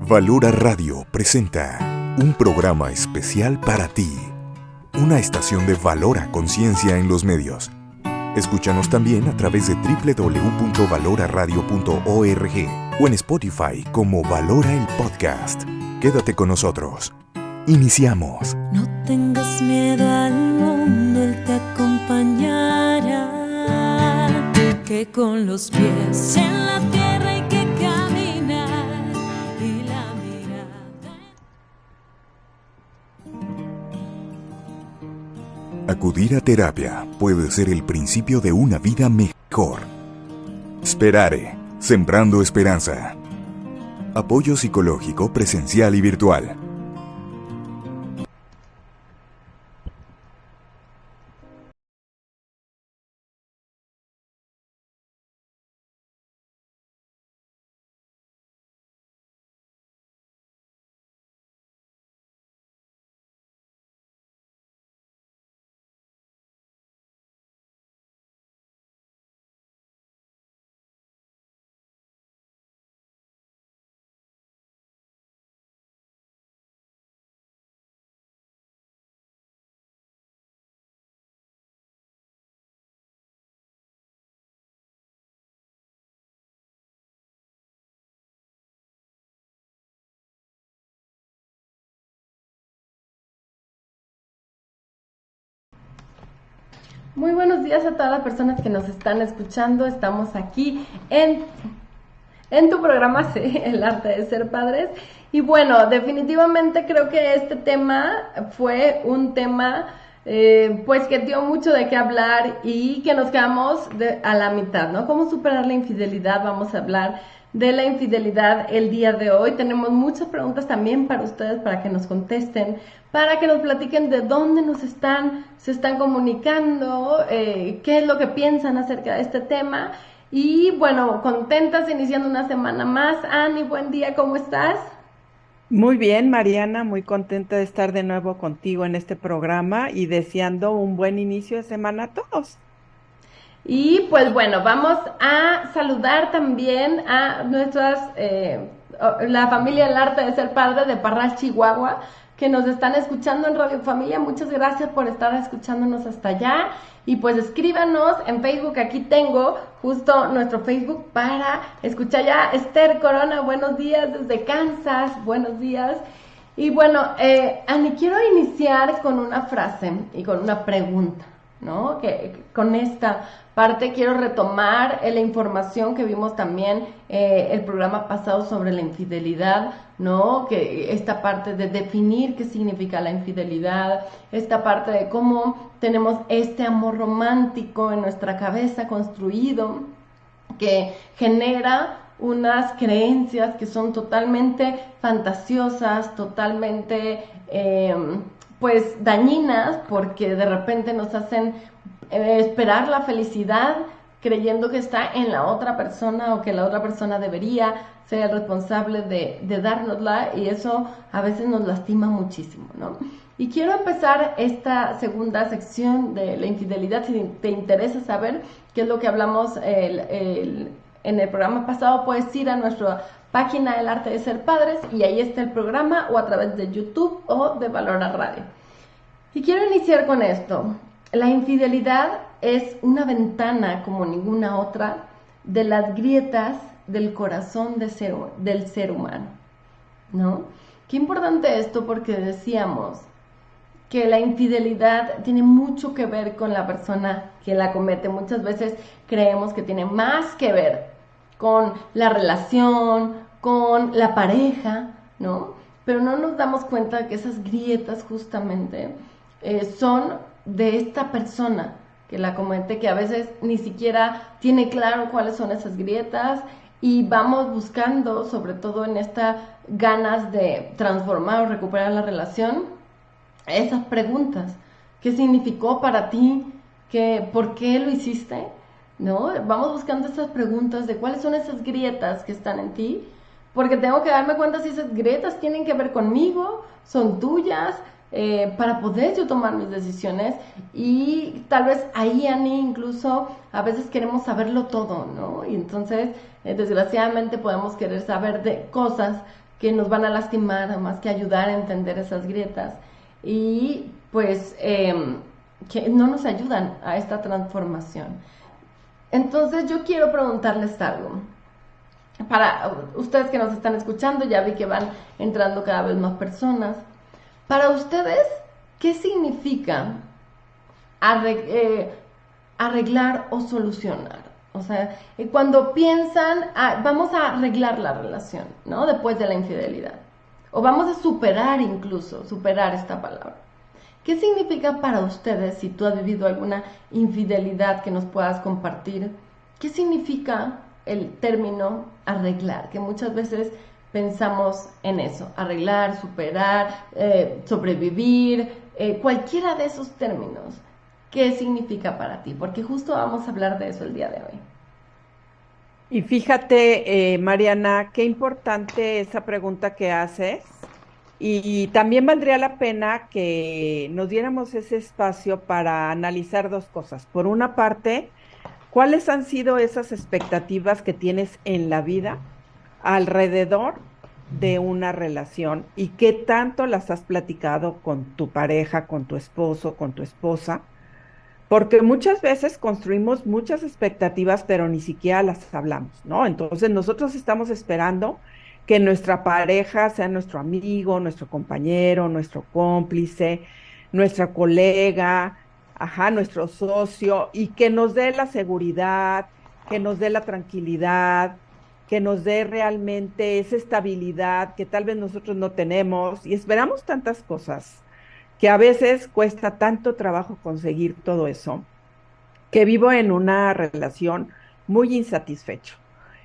Valora Radio presenta un programa especial para ti, una estación de Valora Conciencia en los medios. Escúchanos también a través de www.valoraradio.org o en Spotify como Valora el Podcast. Quédate con nosotros. Iniciamos. No tengas miedo al mundo, Él te acompañará. Que con los pies en la tierra hay que caminar y la mirada. Acudir a terapia puede ser el principio de una vida mejor. Sperare, sembrando esperanza. Apoyo psicológico presencial y virtual. Muy buenos días a todas las personas que nos están escuchando. Estamos aquí en tu programa, sí, El Arte de Ser Padres. Y bueno, definitivamente creo que este tema fue un tema pues que dio mucho de qué hablar y que nos quedamos a la mitad, ¿no? ¿Cómo superar la infidelidad? Vamos a hablar de la infidelidad el día de hoy. Tenemos muchas preguntas también para ustedes, para que nos contesten, para que nos platiquen de dónde se están comunicando, qué es lo que piensan acerca de este tema. Y bueno, contentas iniciando una semana más. Ani, buen día, ¿cómo estás? Muy bien, Mariana, muy contenta de estar de nuevo contigo en este programa y deseando un buen inicio de semana a todos. Y pues bueno, vamos a saludar también a la familia El Arte de Ser Padre de Parral, Chihuahua, que nos están escuchando en Radio Familia. Muchas gracias por estar escuchándonos hasta allá. Y pues escríbanos en Facebook, aquí tengo justo nuestro Facebook para escuchar ya. Esther Corona, buenos días desde Kansas, buenos días. Y bueno, Ani, quiero iniciar con una frase y con una pregunta, ¿no? Que con esta parte quiero retomar la información que vimos también el programa pasado sobre la infidelidad, ¿no? Que esta parte de definir qué significa la infidelidad, esta parte de cómo tenemos este amor romántico en nuestra cabeza construido que genera unas creencias que son totalmente fantasiosas, totalmente pues dañinas, porque de repente nos hacen esperar la felicidad creyendo que está en la otra persona o que la otra persona debería ser el responsable de dárnosla, y eso a veces nos lastima muchísimo, ¿no? Y quiero empezar esta segunda sección de la infidelidad. Si te interesa saber qué es lo que hablamos en el programa pasado, puedes ir a nuestra página El Arte de Ser Padres y ahí está el programa, o a través de YouTube o de Valora Radio. Y quiero iniciar con esto. La infidelidad es una ventana como ninguna otra de las grietas del corazón del ser humano, ¿no? Qué importante esto, porque decíamos que la infidelidad tiene mucho que ver con la persona que la comete. Muchas veces creemos que tiene más que ver con la relación, con la pareja, ¿no? Pero no nos damos cuenta de que esas grietas justamente son de esta persona que la comete, que a veces ni siquiera tiene claro cuáles son esas grietas, y vamos buscando, sobre todo en estas ganas de transformar o recuperar la relación, esas preguntas. ¿Qué significó para ti? ¿Por qué lo hiciste? ¿No? Vamos buscando esas preguntas de cuáles son esas grietas que están en ti, porque tengo que darme cuenta si esas grietas tienen que ver conmigo, son tuyas, para poder yo tomar mis decisiones. Y tal vez ahí, Ani, incluso a veces queremos saberlo todo, ¿no? Y entonces, desgraciadamente, podemos querer saber de cosas que nos van a lastimar, más que ayudar a entender esas grietas. Y pues que no nos ayudan a esta transformación. Entonces yo quiero preguntarles algo. Para ustedes que nos están escuchando, ya vi que van entrando cada vez más personas. Para ustedes, ¿qué significa arreglar o solucionar? O sea, cuando piensan, vamos a arreglar la relación, ¿no? Después de la infidelidad. O vamos a superar incluso, superar esta palabra. ¿Qué significa para ustedes, si tú has vivido alguna infidelidad que nos puedas compartir? ¿Qué significa el término arreglar? Que muchas veces pensamos en eso, arreglar, superar, sobrevivir, cualquiera de esos términos. ¿Qué significa para ti? Porque justo vamos a hablar de eso el día de hoy. Y fíjate, Mariana, qué importante esa pregunta que haces. Y también valdría la pena que nos diéramos ese espacio para analizar dos cosas. Por una parte, ¿cuáles han sido esas expectativas que tienes en la vida alrededor de una relación y qué tanto las has platicado con tu pareja, con tu esposo, con tu esposa? Porque muchas veces construimos muchas expectativas, pero ni siquiera las hablamos, ¿no? Entonces nosotros estamos esperando que nuestra pareja sea nuestro amigo, nuestro compañero, nuestro cómplice, nuestra colega, ajá, nuestro socio, y que nos dé la seguridad, que nos dé la tranquilidad, que nos dé realmente esa estabilidad que tal vez nosotros no tenemos, y esperamos tantas cosas que a veces cuesta tanto trabajo conseguir todo eso, que vivo en una relación muy insatisfecho.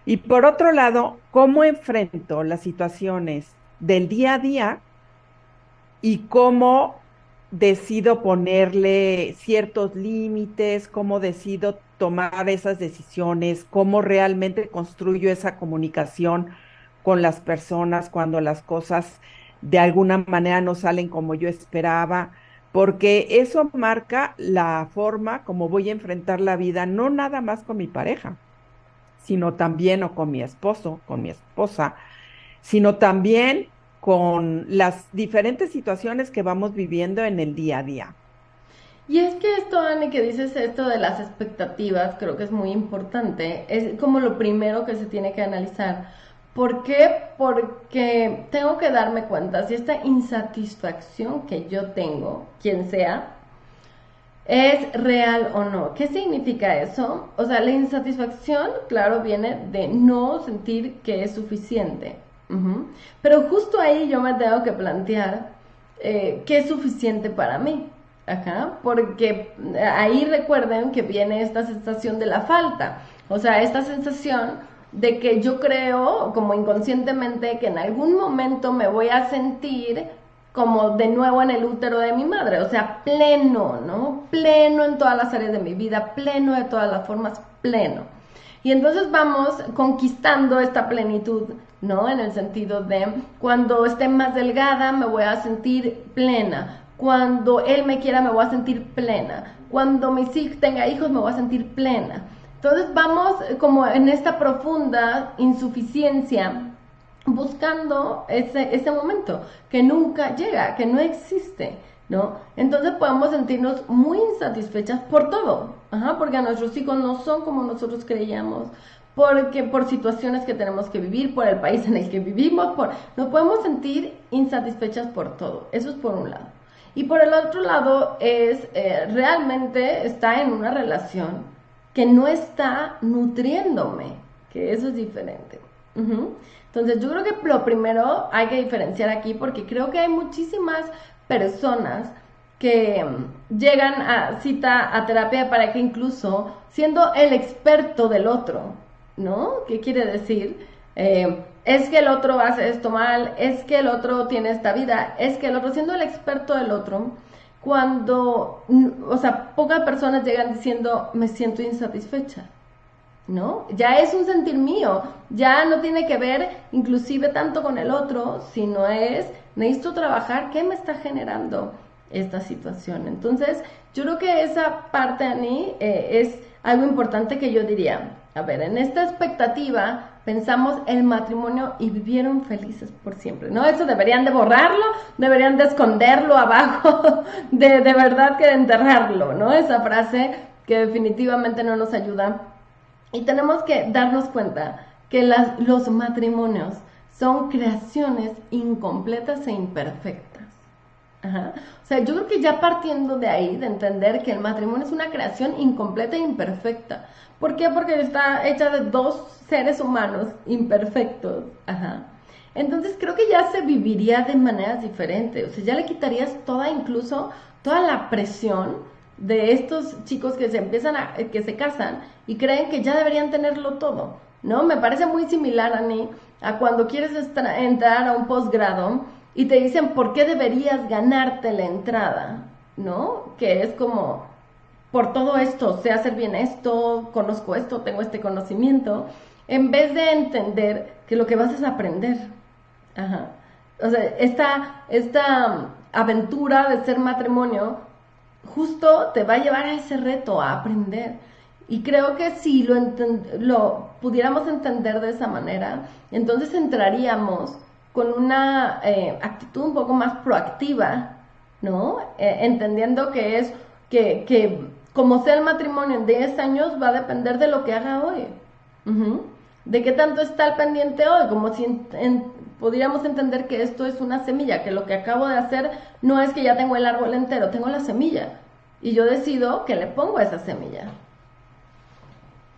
Y por otro lado, ¿cómo enfrento las situaciones del día a día y cómo decido ponerle ciertos límites, cómo decido tomar esas decisiones, cómo realmente construyo esa comunicación con las personas cuando las cosas de alguna manera no salen como yo esperaba? Porque eso marca la forma como voy a enfrentar la vida, no nada más con mi pareja, sino también o con mi esposo, con mi esposa, sino también con las diferentes situaciones que vamos viviendo en el día a día. Y es que esto, Ani, que dices esto de las expectativas, creo que es muy importante. Es como lo primero que se tiene que analizar. ¿Por qué? Porque tengo que darme cuenta si esta insatisfacción que yo tengo, quien sea, es real o no. ¿Qué significa eso? O sea, la insatisfacción, claro, viene de no sentir que es suficiente. Pero justo ahí yo me tengo que plantear qué es suficiente para mí. Ajá, porque ahí recuerden que viene esta sensación de la falta. O sea, esta sensación de que yo creo, como inconscientemente, que en algún momento me voy a sentir como de nuevo en el útero de mi madre, o sea, pleno, ¿no? Pleno en todas las áreas de mi vida, pleno de todas las formas, pleno. Y entonces vamos conquistando esta plenitud, ¿no? En el sentido de cuando esté más delgada me voy a sentir plena, cuando él me quiera me voy a sentir plena, cuando mis hijos tenga hijos me voy a sentir plena. Entonces vamos como en esta profunda insuficiencia buscando ese momento que nunca llega, que no existe, ¿no? Entonces podemos sentirnos muy insatisfechas por todo, porque nuestros hijos no son como nosotros creíamos, porque por situaciones que tenemos que vivir, por el país en el que vivimos, nos podemos sentir insatisfechas por todo. Eso es por un lado. Y por el otro lado es realmente está en una relación que no está nutriéndome, que eso es diferente. Entonces yo creo que lo primero hay que diferenciar aquí, porque creo que hay muchísimas personas que llegan a cita a terapia de pareja incluso siendo el experto del otro, ¿no? ¿Qué quiere decir? Es que el otro hace esto mal, es que el otro tiene esta vida, es que el otro, siendo el experto del otro, cuando, o sea, pocas personas llegan diciendo, me siento insatisfecha, ¿no? Ya es un sentir mío, ya no tiene que ver inclusive tanto con el otro, sino es, necesito trabajar, ¿qué me está generando esta situación? Entonces, yo creo que esa parte, Ani, es algo importante que yo diría, a ver, en esta expectativa pensamos el matrimonio y vivieron felices por siempre, ¿no? Eso deberían de borrarlo, deberían de esconderlo abajo, de verdad que de enterrarlo, ¿no? Esa frase que definitivamente no nos ayuda. Y tenemos que darnos cuenta que los matrimonios son creaciones incompletas e imperfectas. Ajá. O sea, yo creo que ya partiendo de ahí, de entender que el matrimonio es una creación incompleta e imperfecta. ¿Por qué? Porque está hecha de dos seres humanos imperfectos. Ajá. Entonces creo que ya se viviría de maneras diferentes. O sea, ya le quitarías incluso toda la presión de estos chicos que que se casan y creen que ya deberían tenerlo todo, ¿no? Me parece muy similar, Ani, a cuando quieres entrar a un posgrado y te dicen por qué deberías ganarte la entrada, ¿no? Que es como, por todo esto, sé hacer bien esto, conozco esto, tengo este conocimiento, en vez de entender que lo que vas es aprender. Ajá. O sea, esta aventura de ser matrimonio justo te va a llevar a ese reto, a aprender. Y creo que si lo pudiéramos entender de esa manera, entonces entraríamos con una actitud un poco más proactiva, ¿no? Entendiendo que es que como sea el matrimonio en 10 años va a depender de lo que haga hoy. Uh-huh. De qué tanto está al pendiente hoy, como si podríamos entender que esto es una semilla, que lo que acabo de hacer no es que ya tengo el árbol entero, tengo la semilla. Y yo decido que le pongo a esa semilla.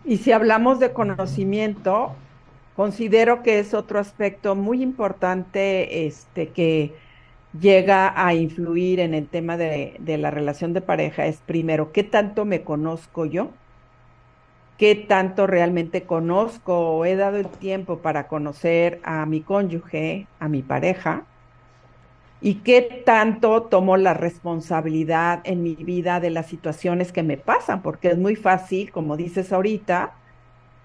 Y si hablamos de conocimiento, considero que es otro aspecto muy importante que llega a influir en el tema de la relación de pareja. Es primero, ¿qué tanto me conozco yo? ¿Qué tanto realmente conozco o he dado el tiempo para conocer a mi cónyuge, a mi pareja? ¿Y qué tanto tomo la responsabilidad en mi vida de las situaciones que me pasan? Porque es muy fácil, como dices ahorita,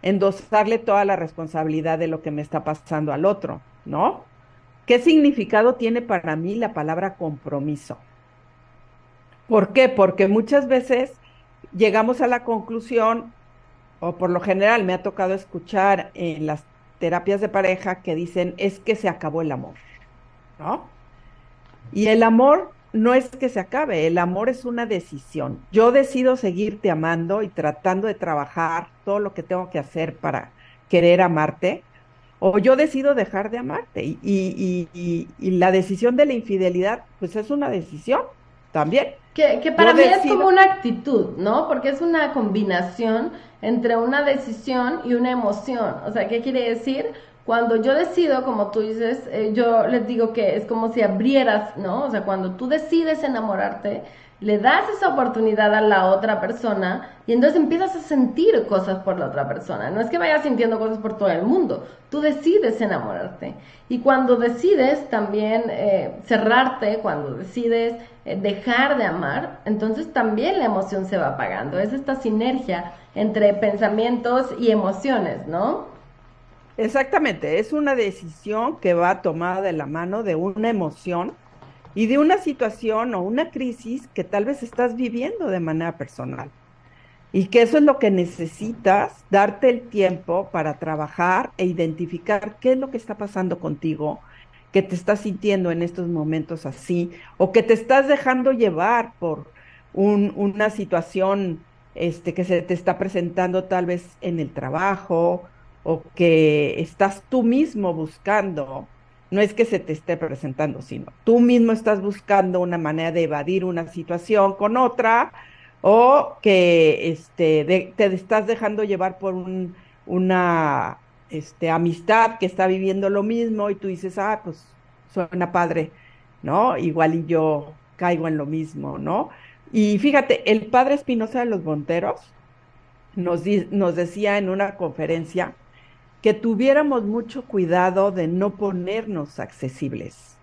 endosarle toda la responsabilidad de lo que me está pasando al otro, ¿no? ¿Qué significado tiene para mí la palabra compromiso? ¿Por qué? Porque muchas veces llegamos a la conclusión, o por lo general me ha tocado escuchar en las terapias de pareja que dicen, es que se acabó el amor, ¿no? Y el amor no es que se acabe, el amor es una decisión. Yo decido seguirte amando y tratando de trabajar todo lo que tengo que hacer para querer amarte, o yo decido dejar de amarte. Y la decisión de la infidelidad, pues es una decisión también. Que para mí es como una actitud, ¿no? Porque es una combinación entre una decisión y una emoción. O sea, ¿qué quiere decir? Cuando yo decido, como tú dices, yo les digo que es como si abrieras, ¿no? O sea, cuando tú decides enamorarte, le das esa oportunidad a la otra persona y entonces empiezas a sentir cosas por la otra persona. No es que vayas sintiendo cosas por todo el mundo, tú decides enamorarte. Y cuando decides también cerrarte, cuando decides dejar de amar, entonces también la emoción se va apagando. Es esta sinergia entre pensamientos y emociones, ¿no? Exactamente, es una decisión que va tomada de la mano de una emoción y de una situación o una crisis que tal vez estás viviendo de manera personal. Y que eso es lo que necesitas, darte el tiempo para trabajar e identificar qué es lo que está pasando contigo, que te estás sintiendo en estos momentos así, o que te estás dejando llevar por una situación que se te está presentando tal vez en el trabajo, o que estás tú mismo buscando. No es que se te esté presentando, sino tú mismo estás buscando una manera de evadir una situación con otra, o que te estás dejando llevar por una amistad que está viviendo lo mismo y tú dices, ah, pues suena padre, ¿no? Igual y yo caigo en lo mismo, ¿no? Y fíjate, el padre Espinosa de los Monteros nos decía en una conferencia que tuviéramos mucho cuidado de no ponernos accesibles,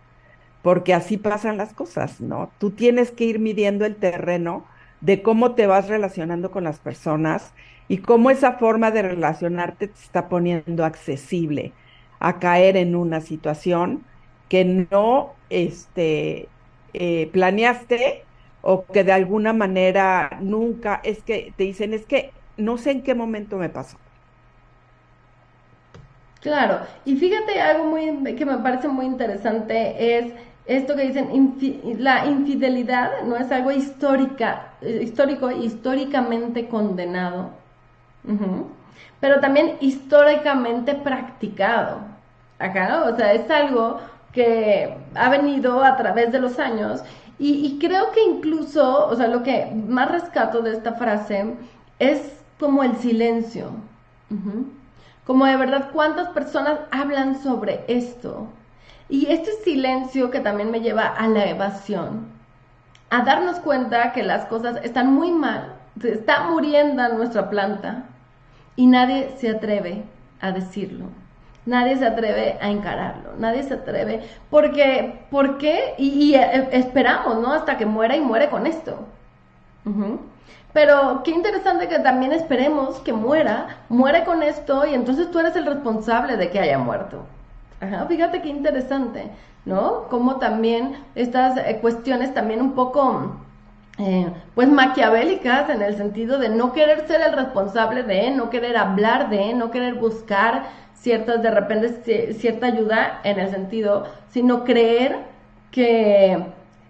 porque así pasan las cosas, ¿no? Tú tienes que ir midiendo el terreno de cómo te vas relacionando con las personas y cómo esa forma de relacionarte te está poniendo accesible a caer en una situación que no planeaste o que de alguna manera nunca, es que te dicen, es que no sé en qué momento me pasó. Claro, y fíjate algo que me parece muy interesante es esto que dicen, la infidelidad no es algo históricamente condenado, ujú, pero también históricamente practicado. Acá, o sea, es algo que ha venido a través de los años y creo que incluso, o sea, lo que más rescato de esta frase es como el silencio. Ujú. Como de verdad, ¿cuántas personas hablan sobre esto? Y este silencio que también me lleva a la evasión, a darnos cuenta que las cosas están muy mal, se está muriendo nuestra planta y nadie se atreve a decirlo. Nadie se atreve a encararlo, nadie se atreve, ¿por qué? Esperamos, ¿no? Hasta que muera y muere con esto. Ujú. Pero qué interesante que también esperemos que muere con esto y entonces tú eres el responsable de que haya muerto. Ajá, fíjate qué interesante, ¿no? Como también estas cuestiones también un poco, pues maquiavélicas en el sentido de no querer ser el responsable de, no querer hablar de, no querer buscar de repente cierta ayuda en el sentido, sino creer que,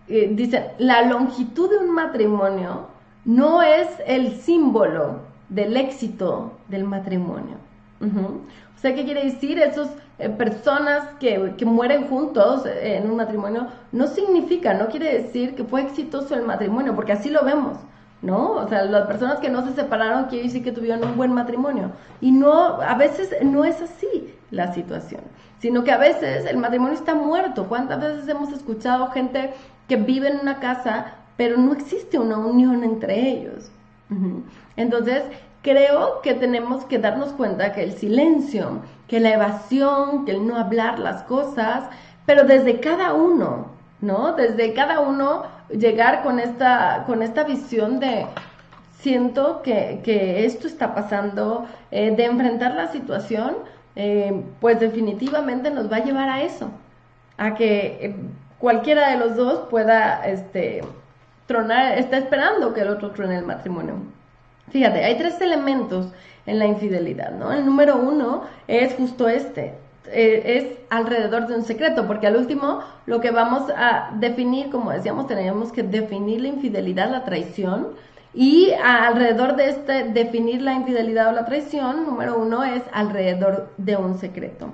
dicen, la longitud de un matrimonio no es el símbolo del éxito del matrimonio. Uh-huh. O sea, ¿qué quiere decir? Esas personas que mueren juntos en un matrimonio no quiere decir que fue exitoso el matrimonio, porque así lo vemos, ¿no? O sea, las personas que no se separaron quiere decir que tuvieron un buen matrimonio. Y no, a veces no es así la situación, sino que a veces el matrimonio está muerto. ¿Cuántas veces hemos escuchado gente que vive en una casa, pero no existe una unión entre ellos? Uh-huh. Entonces, creo que tenemos que darnos cuenta que el silencio, que la evasión, que el no hablar las cosas, pero desde cada uno, ¿no? Desde cada uno llegar con esta visión de siento que esto está pasando, de enfrentar la situación, pues definitivamente nos va a llevar a eso, a que cualquiera de los dos pueda tronar, está esperando que el otro truene el matrimonio. Fíjate, hay 3 elementos en la infidelidad, ¿no? El número 1 es justo es alrededor de un secreto, porque al último lo que vamos a definir, como decíamos, tenemos que definir la infidelidad, la traición, y alrededor de definir la infidelidad o la traición, número 1 es alrededor de un secreto.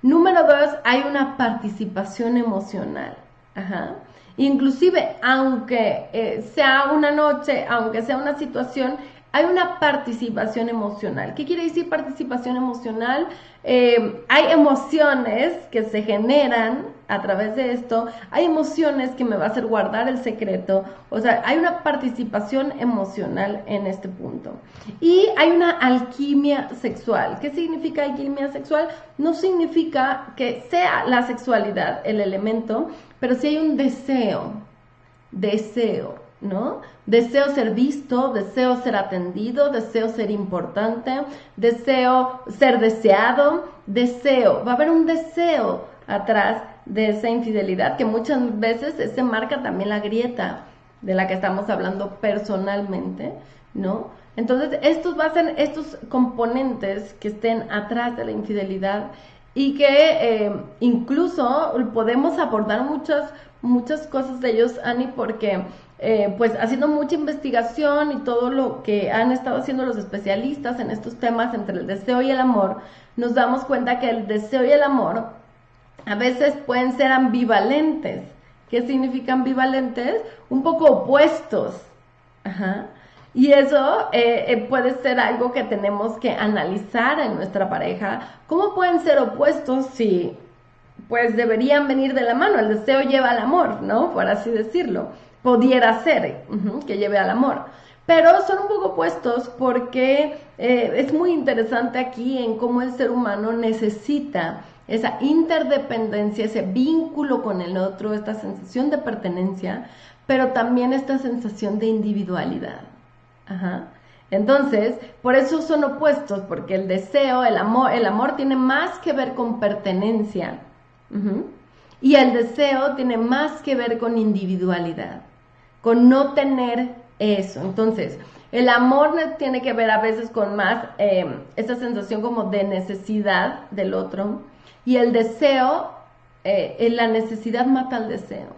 Número 2, hay una participación emocional. Ajá. Inclusive, aunque sea una noche, aunque sea una situación, hay una participación emocional. ¿Qué quiere decir participación emocional? Hay emociones que se generan a través de esto, hay emociones que me va a hacer guardar el secreto, o sea, hay una participación emocional en este punto. Y hay una alquimia sexual. ¿Qué significa alquimia sexual? No significa que sea la sexualidad el elemento, pero sí hay un deseo, ¿no? Deseo ser visto, deseo ser atendido, deseo ser importante, deseo ser deseado, va a haber un deseo atrás de esa infidelidad que muchas veces se marca también la grieta de la que estamos hablando personalmente, ¿no? Entonces, estos componentes que estén atrás de la infidelidad y que incluso podemos abordar muchas cosas de ellos, Ani, porque pues haciendo mucha investigación y todo lo que han estado haciendo los especialistas en estos temas entre el deseo y el amor, nos damos cuenta que el deseo y el amor a veces pueden ser ambivalentes. ¿Qué significa ambivalentes? Un poco opuestos. Ajá. Y eso puede ser algo que tenemos que analizar en nuestra pareja. ¿Cómo pueden ser opuestos si pues deberían venir de la mano? El deseo lleva al amor, ¿no? Por así decirlo. Pudiera ser que lleve al amor. Pero son un poco opuestos porque es muy interesante aquí en cómo el ser humano necesita esa interdependencia, ese vínculo con el otro, esta sensación de pertenencia, pero también esta sensación de individualidad. Ajá. Entonces, por eso son opuestos, porque el deseo, el amor tiene más que ver con pertenencia, y el deseo tiene más que ver con individualidad, con no tener eso. Entonces, El amor tiene que ver a veces con más esa sensación como de necesidad del otro, y el deseo, la necesidad mata al deseo.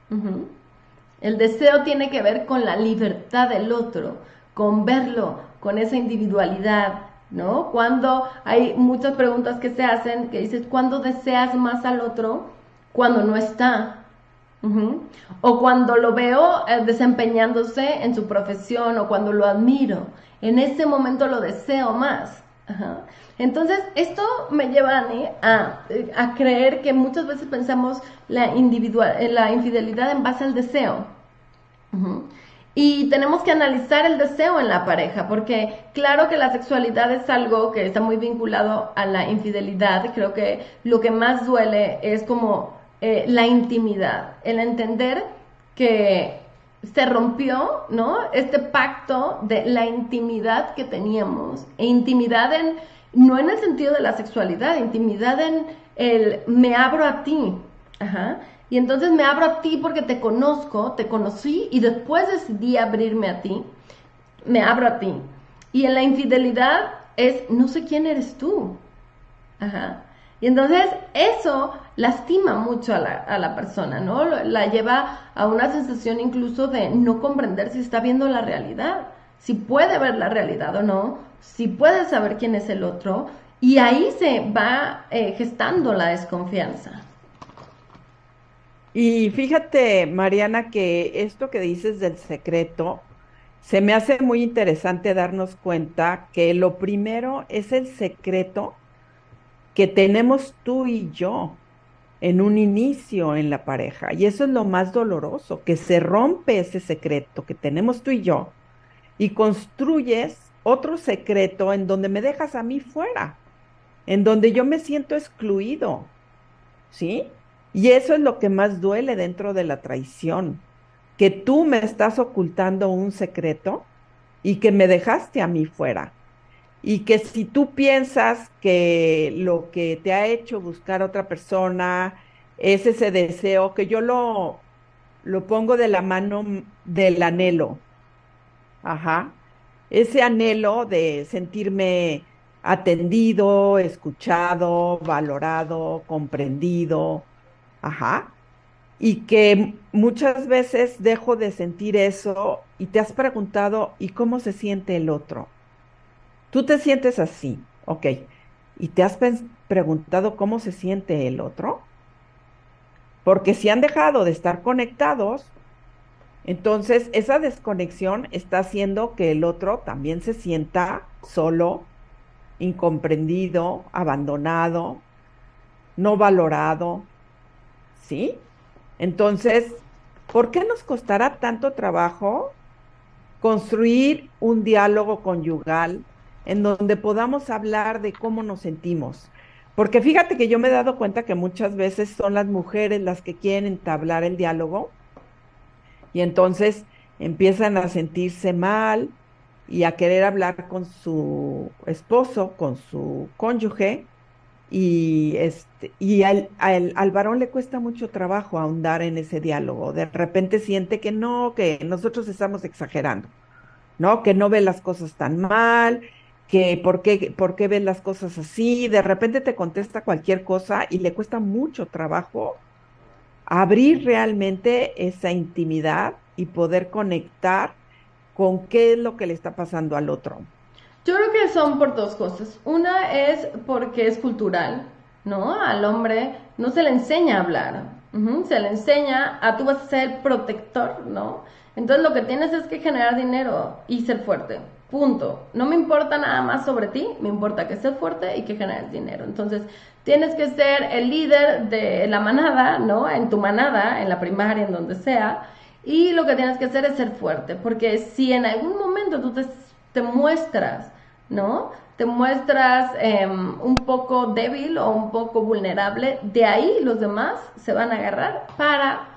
Uh-huh. El deseo tiene que ver con la libertad del otro, con verlo, con esa individualidad, ¿no? Cuando hay muchas preguntas que se hacen, que dices, ¿cuándo deseas más al otro? Cuando no está. Uh-huh. O cuando lo veo desempeñándose en su profesión, o cuando lo admiro. En ese momento lo deseo más. Uh-huh. Entonces, esto me lleva a creer que muchas veces pensamos la infidelidad en base al deseo. Uh-huh. Y tenemos que analizar el deseo en la pareja, porque claro que la sexualidad es algo que está muy vinculado a la infidelidad. Creo que lo que más duele es como la intimidad, el entender que se rompió, ¿no? Este pacto de la intimidad que teníamos, e intimidad no en el sentido de la sexualidad, intimidad en el me abro a ti, ajá. Y entonces me abro a ti porque te conozco, te conocí y después decidí abrirme a ti, me abro a ti. Y en la infidelidad es, no sé quién eres tú. Ajá. Y entonces eso lastima mucho a la persona, ¿no? La lleva a una sensación incluso de no comprender si está viendo la realidad, si puede ver la realidad o no, si puede saber quién es el otro. Y ahí se va gestando la desconfianza. Y fíjate, Mariana, que esto que dices del secreto, se me hace muy interesante darnos cuenta que lo primero es el secreto que tenemos tú y yo en un inicio en la pareja. Y eso es lo más doloroso, que se rompe ese secreto que tenemos tú y yo y construyes otro secreto en donde me dejas a mí fuera, en donde yo me siento excluido, ¿sí? Y eso es lo que más duele dentro de la traición, que tú me estás ocultando un secreto y que me dejaste a mí fuera. Y que si tú piensas que lo que te ha hecho buscar a otra persona es ese deseo, que yo lo pongo de la mano del anhelo, ajá, ese anhelo de sentirme atendido, escuchado, valorado, comprendido, ajá, y que muchas veces dejo de sentir eso y te has preguntado, ¿y cómo se siente el otro? Tú te sientes así, ok, y te has preguntado cómo se siente el otro, porque si han dejado de estar conectados, entonces esa desconexión está haciendo que el otro también se sienta solo, incomprendido, abandonado, no valorado, ¿sí? Entonces, ¿por qué nos costará tanto trabajo construir un diálogo conyugal en donde podamos hablar de cómo nos sentimos? Porque fíjate que yo me he dado cuenta que muchas veces son las mujeres las que quieren entablar el diálogo y entonces empiezan a sentirse mal y a querer hablar con su esposo, con su cónyuge, y al varón le cuesta mucho trabajo ahondar en ese diálogo. De repente siente que no, que nosotros estamos exagerando, ¿no? Que no ve las cosas tan mal, que por qué ve las cosas así. De repente te contesta cualquier cosa y le cuesta mucho trabajo abrir realmente esa intimidad y poder conectar con qué es lo que le está pasando al otro. Yo creo que son por dos cosas. Una es porque es cultural, ¿no? Al hombre no se le enseña a hablar. Uh-huh. Se le enseña a tú vas a ser el protector, ¿no? Entonces lo que tienes es que generar dinero y ser fuerte. Punto. No me importa nada más sobre ti, me importa que seas fuerte y que generes dinero. Entonces tienes que ser el líder de la manada, ¿no? En tu manada, en la primaria, en donde sea. Y lo que tienes que hacer es ser fuerte. Porque si en algún momento tú te muestras, ¿no? Te muestras un poco débil o un poco vulnerable, de ahí los demás se van a agarrar para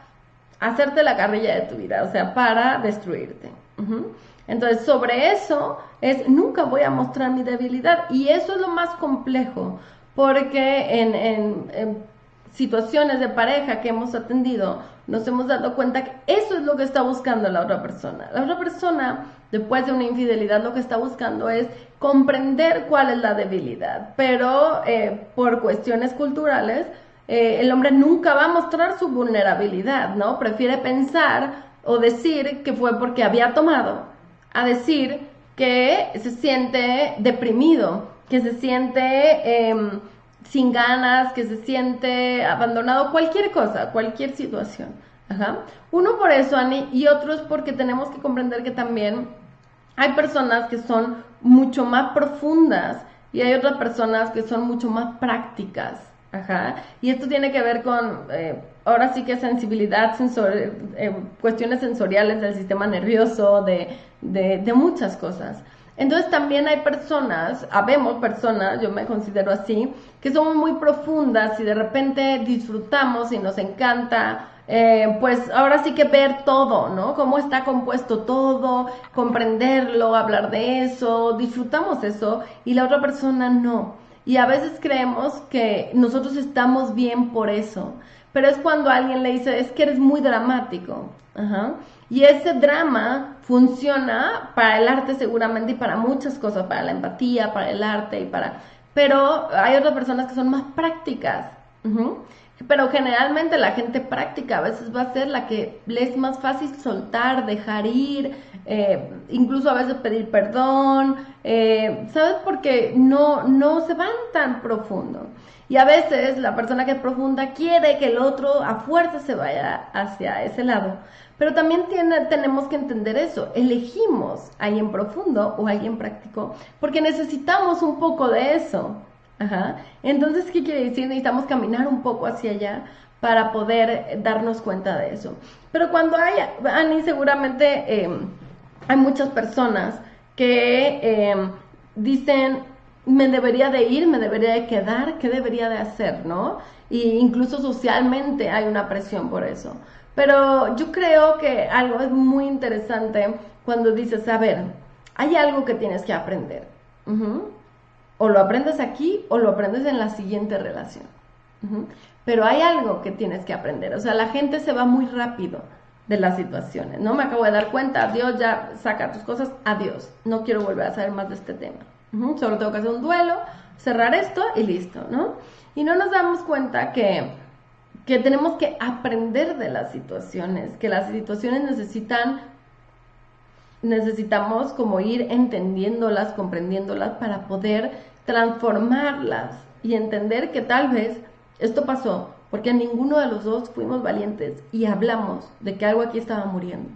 hacerte la carrilla de tu vida, o sea, para destruirte. Uh-huh. Entonces, sobre eso es, nunca voy a mostrar mi debilidad, y eso es lo más complejo, porque situaciones de pareja que hemos atendido, nos hemos dado cuenta que eso es lo que está buscando la otra persona. La otra persona, después de una infidelidad, lo que está buscando es comprender cuál es la debilidad, pero por cuestiones culturales, el hombre nunca va a mostrar su vulnerabilidad, ¿no? Prefiere pensar o decir que fue porque había tomado, a decir que se siente deprimido, que se siente sin ganas, que se siente abandonado, cualquier cosa, cualquier situación. Ajá. Uno por eso, Ani, y otros porque tenemos que comprender que también hay personas que son mucho más profundas y hay otras personas que son mucho más prácticas. Ajá. Y esto tiene que ver con, ahora sí que sensibilidad, cuestiones sensoriales del sistema nervioso, de muchas cosas. Entonces también hay personas, habemos personas, yo me considero así, que somos muy profundas y de repente disfrutamos y nos encanta, pues ahora sí que ver todo, ¿no? Cómo está compuesto todo, comprenderlo, hablar de eso, disfrutamos eso y la otra persona no. Y a veces creemos que nosotros estamos bien por eso, pero es cuando alguien le dice, es que eres muy dramático. Ajá. Y ese drama funciona para el arte seguramente y para muchas cosas, para la empatía, para el arte y para... Pero hay otras personas que son más prácticas. Pero generalmente la gente práctica a veces va a ser la que le es más fácil soltar, dejar ir, incluso a veces pedir perdón, ¿sabes? Porque no se van tan profundo. Y a veces la persona que es profunda quiere que el otro a fuerza se vaya hacia ese lado. Pero también tenemos que entender eso. Elegimos a alguien profundo o a alguien práctico porque necesitamos un poco de eso. Ajá. Entonces, ¿qué quiere decir? Necesitamos caminar un poco hacia allá para poder darnos cuenta de eso. Pero cuando hay, Ani, seguramente hay muchas personas que dicen, me debería de ir, me debería de quedar, ¿qué debería de hacer, no? Y incluso socialmente hay una presión por eso. Pero yo creo que algo es muy interesante cuando dices, a ver, hay algo que tienes que aprender. O lo aprendes aquí o lo aprendes en la siguiente relación. Pero hay algo que tienes que aprender. O sea, la gente se va muy rápido de las situaciones, ¿no? Me acabo de dar cuenta, adiós, ya saca tus cosas, adiós. No quiero volver a saber más de este tema. Solo tengo que hacer un duelo, cerrar esto y listo, ¿no? Y no nos damos cuenta que tenemos que aprender de las situaciones, que las situaciones necesitamos como ir entendiéndolas, comprendiéndolas para poder transformarlas y entender que tal vez esto pasó porque ninguno de los dos fuimos valientes y hablamos de que algo aquí estaba muriendo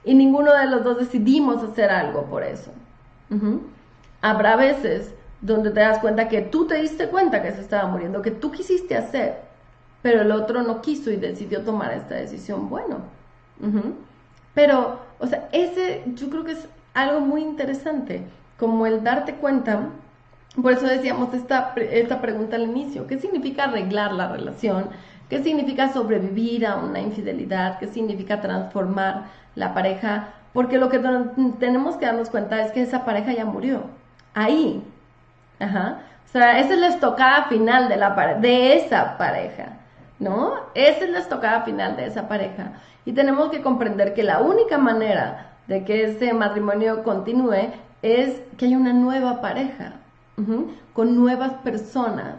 y ninguno de los dos decidimos hacer algo por eso. Habrá veces donde te das cuenta que tú te diste cuenta que se estaba muriendo, que tú quisiste hacer, pero el otro no quiso y decidió tomar esta decisión. Bueno, pero, o sea, yo creo que es algo muy interesante, como el darte cuenta. Por eso decíamos esta pregunta al inicio, ¿qué significa arreglar la relación? ¿Qué significa sobrevivir a una infidelidad? ¿Qué significa transformar la pareja? Porque lo que tenemos que darnos cuenta es que esa pareja ya murió, ahí. Ajá. O sea, esa es la estocada final de esa pareja, ¿no? Esa es la estocada final de esa pareja. Y tenemos que comprender que la única manera de que ese matrimonio continúe es que haya una nueva pareja, con nuevas personas,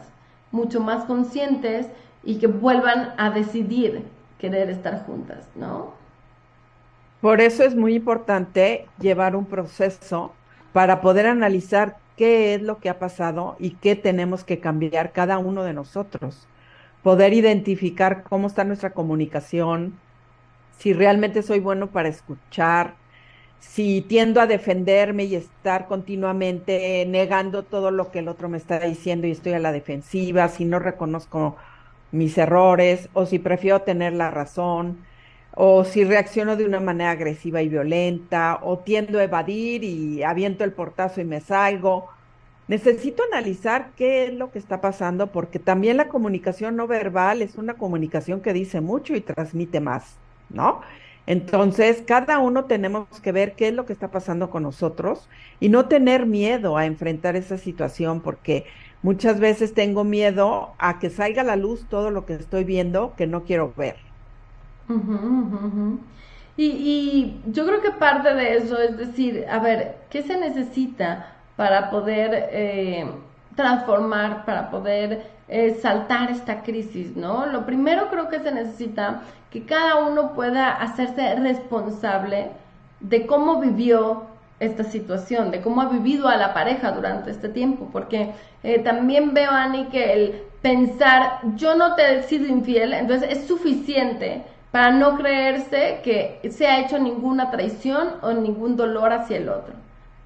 mucho más conscientes y que vuelvan a decidir querer estar juntas, ¿no? Por eso es muy importante llevar un proceso para poder analizar qué es lo que ha pasado y qué tenemos que cambiar cada uno de nosotros. Poder identificar cómo está nuestra comunicación, si realmente soy bueno para escuchar, si tiendo a defenderme y estar continuamente negando todo lo que el otro me está diciendo y estoy a la defensiva, si no reconozco mis errores, o si prefiero tener la razón, o si reacciono de una manera agresiva y violenta, o tiendo a evadir y aviento el portazo y me salgo. Necesito analizar qué es lo que está pasando, porque también la comunicación no verbal es una comunicación que dice mucho y transmite más, ¿no? Entonces, cada uno tenemos que ver qué es lo que está pasando con nosotros y no tener miedo a enfrentar esa situación, porque Muchas veces tengo miedo a que salga a la luz todo lo que estoy viendo que no quiero ver. Ujú, ujú, ujú. Y yo creo que parte de eso es decir, a ver, ¿qué se necesita para poder transformar, para poder saltar esta crisis, ¿no? Lo primero creo que se necesita que cada uno pueda hacerse responsable de cómo vivió esta situación, de cómo ha vivido a la pareja durante este tiempo, porque también veo, Ani, que el pensar yo no te he sido infiel, entonces es suficiente para no creerse que se ha hecho ninguna traición o ningún dolor hacia el otro,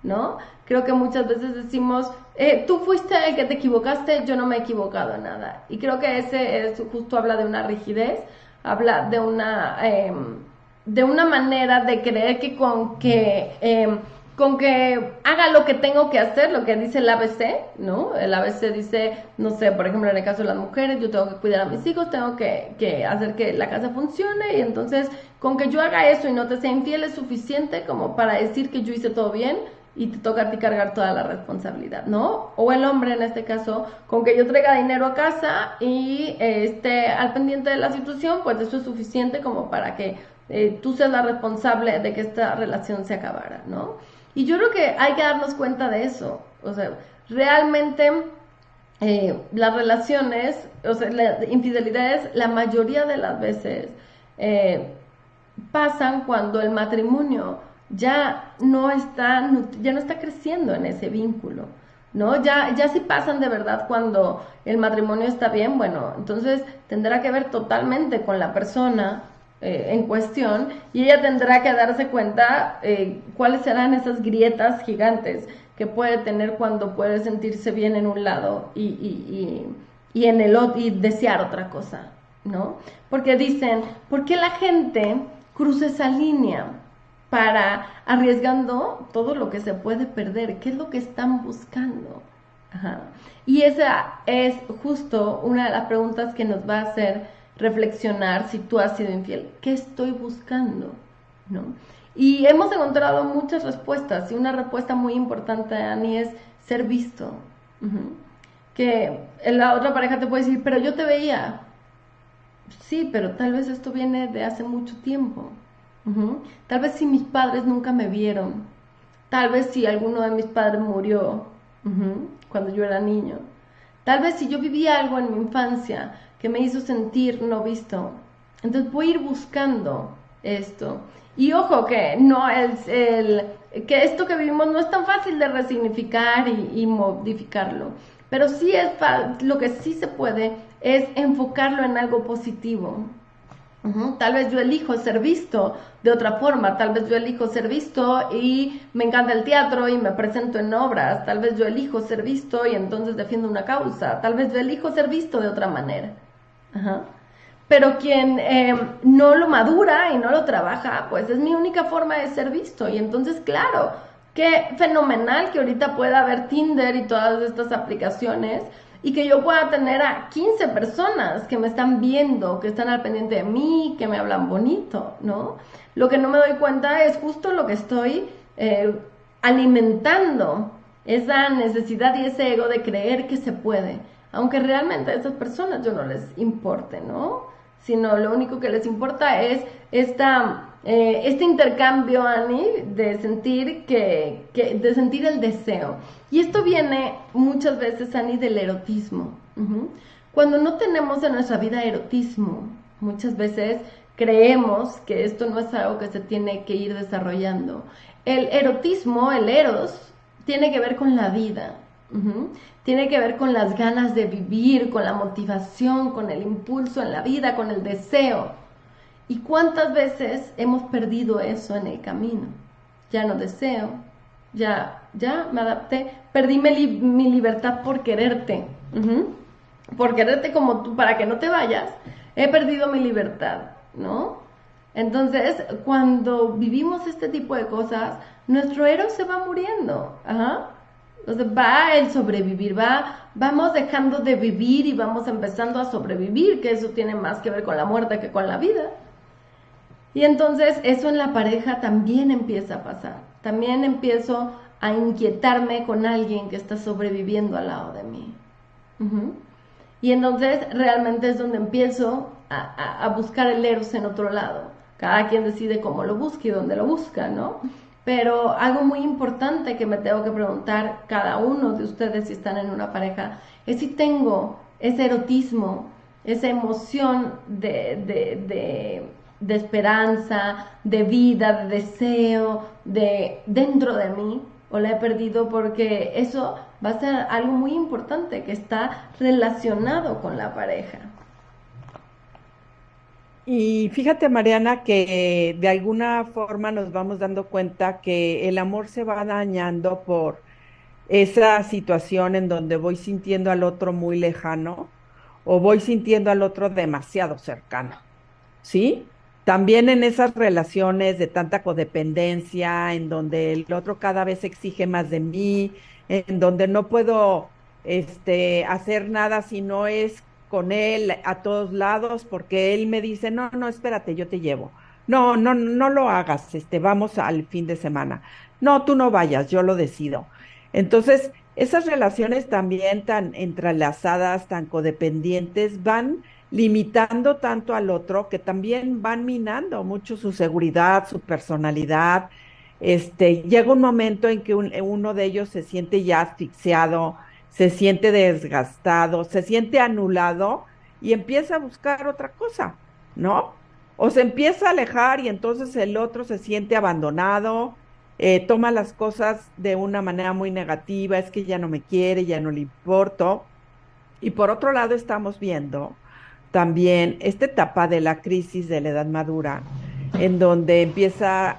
¿no? Creo que muchas veces decimos, tú fuiste el que te equivocaste, yo no me he equivocado en nada. Y creo que ese es, justo habla de una rigidez, habla de una manera de creer que con que haga lo que tengo que hacer, lo que dice el ABC, ¿no? El ABC dice, no sé, por ejemplo, en el caso de las mujeres, yo tengo que cuidar a mis hijos, tengo que hacer que la casa funcione, y entonces, con que yo haga eso y no te sea infiel es suficiente como para decir que yo hice todo bien y te toca a ti cargar toda la responsabilidad, ¿no? O el hombre, en este caso, con que yo traiga dinero a casa y esté al pendiente de la situación, pues eso es suficiente como para que tú seas la responsable de que esta relación se acabara, ¿no? Y yo creo que hay que darnos cuenta de eso. O sea, realmente las relaciones, o sea, las infidelidades, la mayoría de las veces eh, pasan cuando el matrimonio ya no está creciendo en ese vínculo, ¿no? Ya si pasan de verdad cuando el matrimonio está bien, bueno, entonces tendrá que ver totalmente con la persona en cuestión, y ella tendrá que darse cuenta cuáles serán esas grietas gigantes que puede tener cuando puede sentirse bien en un lado y en el otro y desear otra cosa, ¿no? Porque dicen, ¿por qué la gente cruza esa línea para arriesgando todo lo que se puede perder? ¿Qué es lo que están buscando? Ajá. Y esa es justo una de las preguntas que nos va a hacer reflexionar si tú has sido infiel. ¿Qué estoy buscando? ¿No? Y hemos encontrado muchas respuestas, y una respuesta muy importante, Ani, es ser visto. Uh-huh. Que la otra pareja te puede decir, pero yo te veía. Sí, pero tal vez esto viene de hace mucho tiempo. Uh-huh. Tal vez si mis padres nunca me vieron. Tal vez si alguno de mis padres murió cuando yo era niño. Tal vez si yo viví algo en mi infancia que me hizo sentir no visto. Entonces voy a ir buscando esto. Y ojo que no es que esto que vivimos no es tan fácil de resignificar y modificarlo. Pero sí lo que sí se puede es enfocarlo en algo positivo. Tal vez yo elijo ser visto de otra forma, tal vez yo elijo ser visto y me encanta el teatro y me presento en obras, tal vez yo elijo ser visto y entonces defiendo una causa, tal vez yo elijo ser visto de otra manera. Ajá. Pero quien no lo madura y no lo trabaja, pues es mi única forma de ser visto. Y entonces, claro, qué fenomenal que ahorita pueda haber Tinder y todas estas aplicaciones, y que yo pueda tener a 15 personas que me están viendo, que están al pendiente de mí, que me hablan bonito, ¿no? Lo que no me doy cuenta es justo lo que estoy alimentando, esa necesidad y ese ego de creer que se puede, aunque realmente a esas personas yo no les importe, ¿no? Sino lo único que les importa es este intercambio, Ani, de sentir de sentir el deseo. Y esto viene muchas veces, Ani, del erotismo. Cuando no tenemos en nuestra vida erotismo, muchas veces creemos que esto no es algo que se tiene que ir desarrollando. El erotismo, el eros, tiene que ver con la vida. Tiene que ver con las ganas de vivir, con la motivación, con el impulso en la vida, con el deseo. ¿Y cuántas veces hemos perdido eso en el camino? Ya no deseo, ya me adapté, perdí mi libertad por quererte. Por quererte como tú, para que no te vayas, he perdido mi libertad, ¿no? Entonces, cuando vivimos este tipo de cosas, nuestro eros se va muriendo. Ajá. O sea, va el sobrevivir, vamos dejando de vivir y vamos empezando a sobrevivir, que eso tiene más que ver con la muerte que con la vida. Y entonces eso en la pareja también empieza a pasar. También empiezo a inquietarme con alguien que está sobreviviendo al lado de mí. Ujú. Y entonces realmente es donde empiezo a buscar el Eros en otro lado. Cada quien decide cómo lo busca y dónde lo busca, ¿no? Pero algo muy importante que me tengo que preguntar cada uno de ustedes si están en una pareja es si tengo ese erotismo, esa emoción de esperanza, de vida, de deseo, de dentro de mí, o la he perdido, porque eso va a ser algo muy importante que está relacionado con la pareja. Y fíjate, Mariana, que de alguna forma nos vamos dando cuenta que el amor se va dañando por esa situación en donde voy sintiendo al otro muy lejano o voy sintiendo al otro demasiado cercano, ¿sí? También en esas relaciones de tanta codependencia, en donde el otro cada vez exige más de mí, en donde no puedo, hacer nada si no es con él a todos lados, porque él me dice, no, no, espérate, yo te llevo. No, no, no lo hagas, vamos al fin de semana. No, tú no vayas, yo lo decido. Entonces, esas relaciones también tan entrelazadas, tan codependientes, van limitando tanto al otro que también van minando mucho su seguridad, su personalidad. Llega un momento en que uno de ellos se siente ya asfixiado, se siente desgastado, se siente anulado y empieza a buscar otra cosa, ¿no? O se empieza a alejar y entonces el otro se siente abandonado, toma las cosas de una manera muy negativa, es que ya no me quiere, ya no le importo. Y por otro lado estamos viendo también esta etapa de la crisis de la edad madura, en donde empieza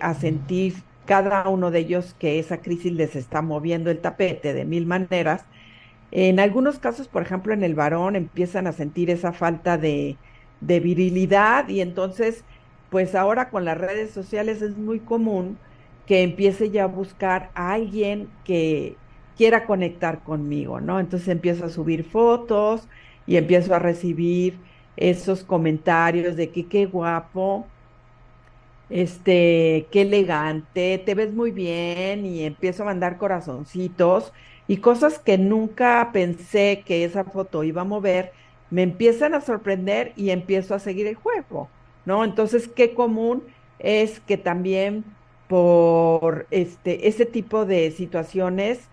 a sentir cada uno de ellos que esa crisis les está moviendo el tapete de mil maneras. En algunos casos, por ejemplo, en el varón empiezan a sentir esa falta de virilidad y entonces, pues ahora con las redes sociales es muy común que empiece ya a buscar a alguien que quiera conectar conmigo, ¿no? Entonces empiezo a subir fotos y empiezo a recibir esos comentarios de que qué guapo, qué elegante, te ves muy bien y empiezo a mandar corazoncitos y cosas que nunca pensé que esa foto iba a mover, me empiezan a sorprender y empiezo a seguir el juego, ¿no? Entonces, qué común es que también por ese tipo de situaciones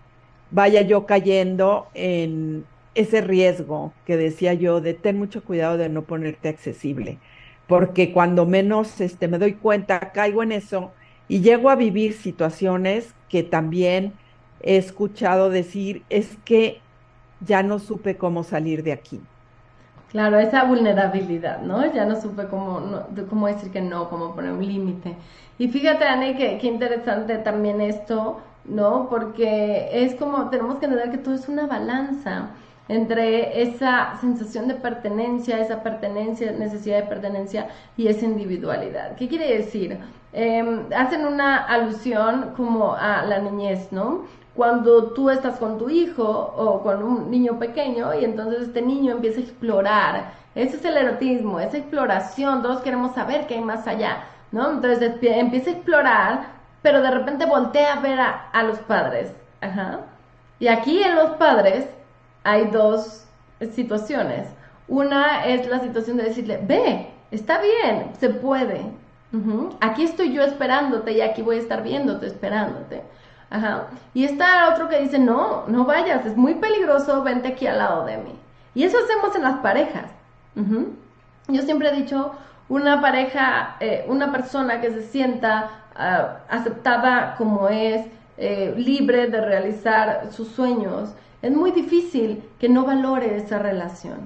vaya yo cayendo en ese riesgo que decía yo de ten mucho cuidado de no ponerte accesible porque cuando menos me doy cuenta, caigo en eso y llego a vivir situaciones que también he escuchado decir, es que ya no supe cómo salir de aquí. Claro, esa vulnerabilidad, ¿no? Ya no supe cómo, cómo decir que no, cómo poner un límite. Y fíjate, Ani, que interesante también esto, ¿no? Porque es como, tenemos que entender que todo es una balanza entre esa sensación de pertenencia, esa pertenencia, necesidad de pertenencia y esa individualidad. ¿Qué quiere decir? Hacen una alusión como a la niñez, ¿no? Cuando tú estás con tu hijo o con un niño pequeño y entonces este niño empieza a explorar. Ese es el erotismo, esa exploración, todos queremos saber qué hay más allá, ¿no? Entonces empieza a explorar, pero de repente voltea a ver a los padres. Ajá. Y aquí en los padres hay dos situaciones. Una es la situación de decirle, ve, está bien, se puede. Aquí estoy yo esperándote y aquí voy a estar viéndote, esperándote. Ajá. Y está otro que dice, no, no vayas, es muy peligroso, vente aquí al lado de mí. Y eso hacemos en las parejas. Yo siempre he dicho, una pareja, una persona que se sienta aceptada como es, libre de realizar sus sueños, es muy difícil que no valore esa relación.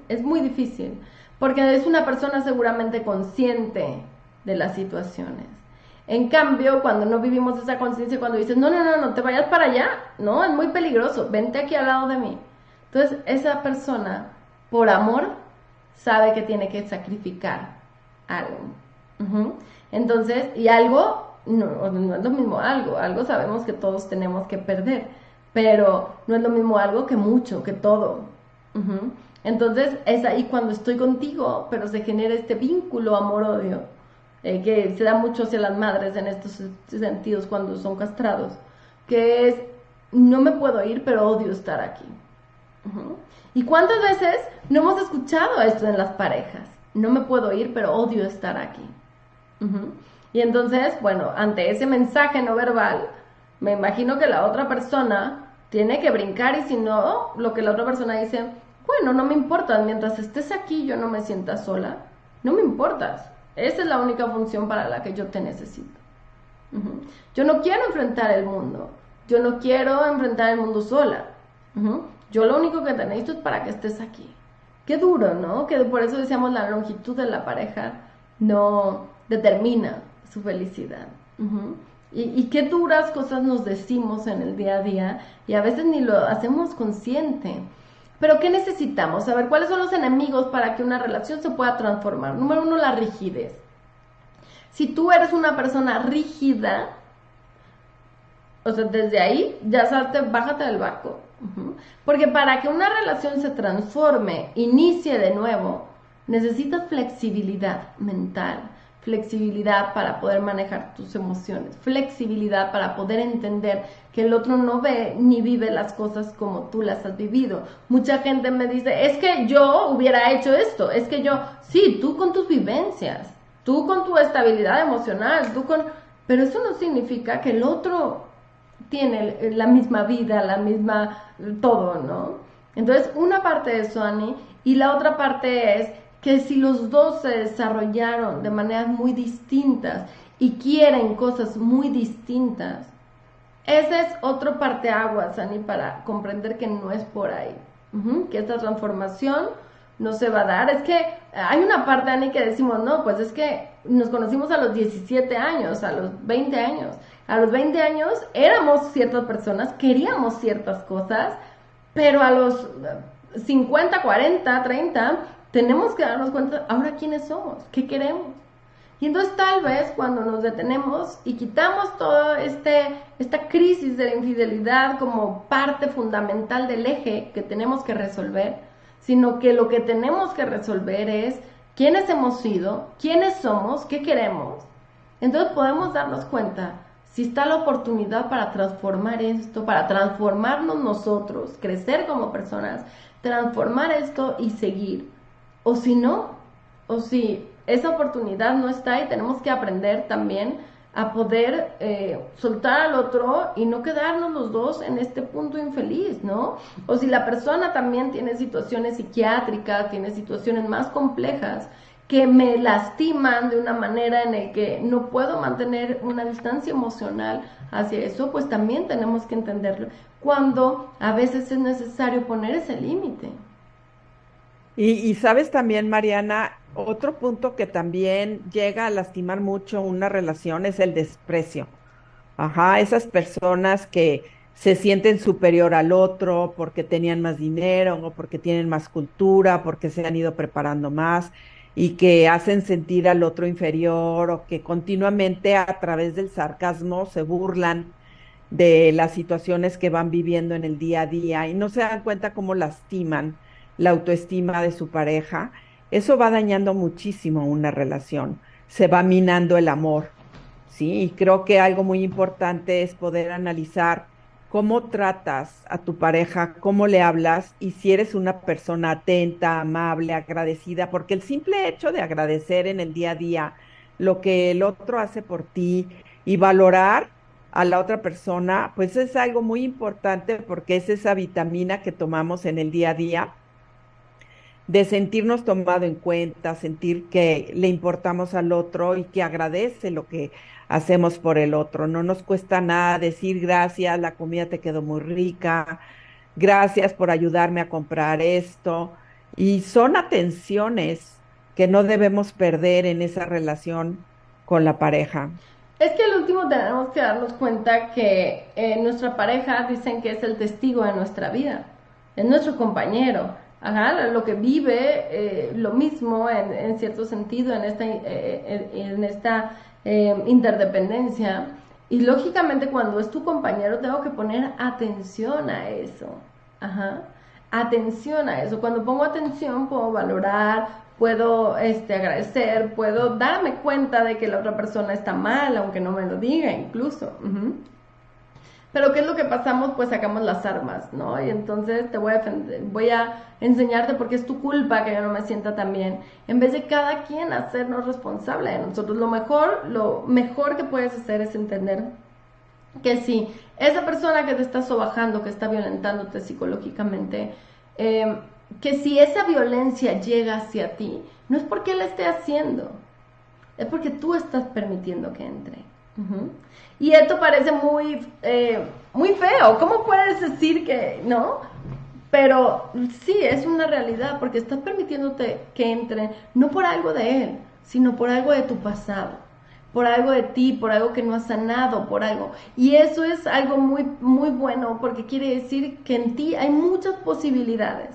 Es muy difícil, porque es una persona seguramente consciente de las situaciones. En cambio, cuando no vivimos esa conciencia, cuando dices, no, no, no, no te vayas para allá, no, es muy peligroso, vente aquí al lado de mí. Entonces, esa persona, por amor, sabe que tiene que sacrificar algo. Entonces, y algo, no es lo mismo algo sabemos que todos tenemos que perder, pero no es lo mismo algo que mucho, que todo. Entonces, es ahí cuando estoy contigo, pero se genera este vínculo amor-odio que se da mucho hacia las madres en estos sentidos cuando son castrados, que es, no me puedo ir, pero odio estar aquí. Ujú. ¿Y cuántas veces no hemos escuchado esto en las parejas? No me puedo ir, pero odio estar aquí. Ujú. Y entonces, bueno, ante ese mensaje no verbal, me imagino que la otra persona tiene que brincar y si no, lo que la otra persona dice, bueno, no me importa, mientras estés aquí yo no me sienta sola, no me importas. Esa es la única función para la que yo te necesito. Ujú. Yo no quiero enfrentar el mundo, yo no quiero enfrentar el mundo sola. Ujú. Yo lo único que te necesito es para que estés aquí. Qué duro, ¿no? Que por eso decíamos la longitud de la pareja no determina su felicidad. Ujú. Y qué duras cosas nos decimos en el día a día y a veces ni lo hacemos consciente. Pero ¿qué necesitamos? A ver, ¿cuáles son los enemigos para que una relación se pueda transformar? Número uno, la rigidez. Si tú eres una persona rígida, o sea, desde ahí ya salte, bájate del barco. Ujú. Porque para que una relación se transforme, inicie de nuevo, necesitas flexibilidad mental, flexibilidad para poder manejar tus emociones, flexibilidad para poder entender que el otro no ve ni vive las cosas como tú las has vivido. Mucha gente me dice, es que yo hubiera hecho esto, es que yo, sí, tú con tus vivencias, tú con tu estabilidad emocional, tú con... Pero eso no significa que el otro tiene la misma vida, la misma todo, ¿no? Entonces, una parte es eso, Ani, y la otra parte es que si los dos se desarrollaron de maneras muy distintas y quieren cosas muy distintas, ese es otro parteaguas, Ani, para comprender que no es por ahí. Que esta transformación no se va a dar. Es que hay una parte, Ani, que decimos, no, pues es que nos conocimos a los 17 años, a los 20 años. A los 20 años éramos ciertas personas, queríamos ciertas cosas, pero a los 50, 40, 30, tenemos que darnos cuenta, ahora quiénes somos, qué queremos. Y entonces tal vez cuando nos detenemos y quitamos todo esta crisis de la infidelidad como parte fundamental del eje que tenemos que resolver, sino que lo que tenemos que resolver es quiénes hemos sido, quiénes somos, qué queremos. Entonces podemos darnos cuenta si está la oportunidad para transformar esto, para transformarnos nosotros, crecer como personas, transformar esto y seguir. O si no, o si esa oportunidad no está y tenemos que aprender también a poder soltar al otro y no quedarnos los dos en este punto infeliz, ¿no? O si la persona también tiene situaciones psiquiátricas, tiene situaciones más complejas que me lastiman de una manera en la que no puedo mantener una distancia emocional hacia eso, pues también tenemos que entenderlo cuando a veces es necesario poner ese límite. Y sabes también, Mariana, otro punto que también llega a lastimar mucho una relación es el desprecio. Ajá, esas personas que se sienten superior al otro porque tenían más dinero o porque tienen más cultura, porque se han ido preparando más y que hacen sentir al otro inferior o que continuamente a través del sarcasmo se burlan de las situaciones que van viviendo en el día a día y no se dan cuenta cómo lastiman la autoestima de su pareja. Eso va dañando muchísimo una relación, se va minando el amor. Sí, y creo que algo muy importante es poder analizar cómo tratas a tu pareja, cómo le hablas y si eres una persona atenta, amable, agradecida, porque el simple hecho de agradecer en el día a día lo que el otro hace por ti y valorar a la otra persona, pues es algo muy importante porque es esa vitamina que tomamos en el día a día de sentirnos tomado en cuenta, sentir que le importamos al otro y que agradece lo que hacemos por el otro. No nos cuesta nada decir gracias, la comida te quedó muy rica, gracias por ayudarme a comprar esto. Y son atenciones que no debemos perder en esa relación con la pareja. Es que al último tenemos que darnos cuenta que nuestra pareja dicen que es el testigo de nuestra vida, es nuestro compañero, ajá, lo que vive lo mismo en cierto sentido en esta interdependencia. Y lógicamente cuando es tu compañero tengo que poner atención a eso, ajá, atención a eso. Cuando pongo atención puedo valorar, puedo agradecer, puedo darme cuenta de que la otra persona está mal, aunque no me lo diga incluso. Pero ¿qué es lo que pasamos? Pues sacamos las armas, ¿no? Y entonces te voy a defender, voy a enseñarte por qué es tu culpa que yo no me sienta tan bien. En vez de cada quien hacernos responsable de nosotros, lo mejor que puedes hacer es entender que si esa persona que te está sobajando, que está violentándote psicológicamente, que si esa violencia llega hacia ti, no es porque él esté haciendo, es porque tú estás permitiendo que entre. Y esto parece muy feo. ¿Cómo puedes decir que no? Pero sí, es una realidad, porque estás permitiéndote que entre, no por algo de él, sino por algo de tu pasado, por algo de ti, por algo que no has sanado, por algo. Y eso es algo muy, muy bueno, porque quiere decir que en ti hay muchas posibilidades